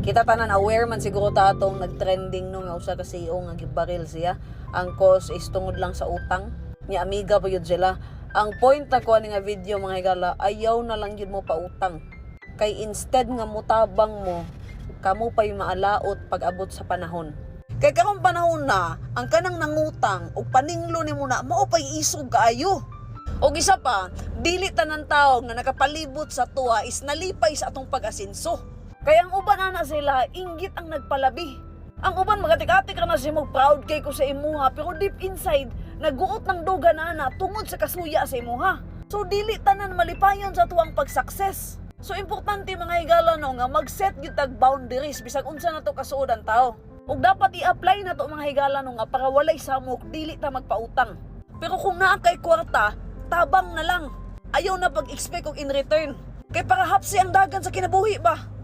Kita tanan aware man siguro ta atong nagtrending no nga usa ka CEO nga gibaril siya. Ang cause is tungod lang sa utang. Ni amiga pa yun sila. Ang point na ko nga video mga higala, ayaw na lang yun mo pautang. Kay instead nga mutabang mo, kamo pa'y maalaot pag abot sa panahon. Kay karong panahon na, ang kanang nangutang o paninglo ni mo na, mao pa'y isog kaayo. O isa pa, dili tanan tao nga nakapalibot sa tuwa is nalipay sa atong pag-asinso. Kaya ang uban na sila, inggit ang nagpalabi. Ang uban magatik-atik na si mo proud kay ko sa imuha, pero deep inside, naguot ng duga na tungod sa kasuya sa imuha. So dili tanan malipayon sa tuwang pag-success. So importante mga higala no nga mag-set gyud tag boundaries bisag unsa na to kasuod ang tao. Ug dapat i-apply na to mga higala no nga para walay samok dili ta magpautang. Pero kung naa kay kwarta, tabang na lang. Ayaw na pag-expect og in return. Kay para hapsi ang dagan sa kinabuhi ba?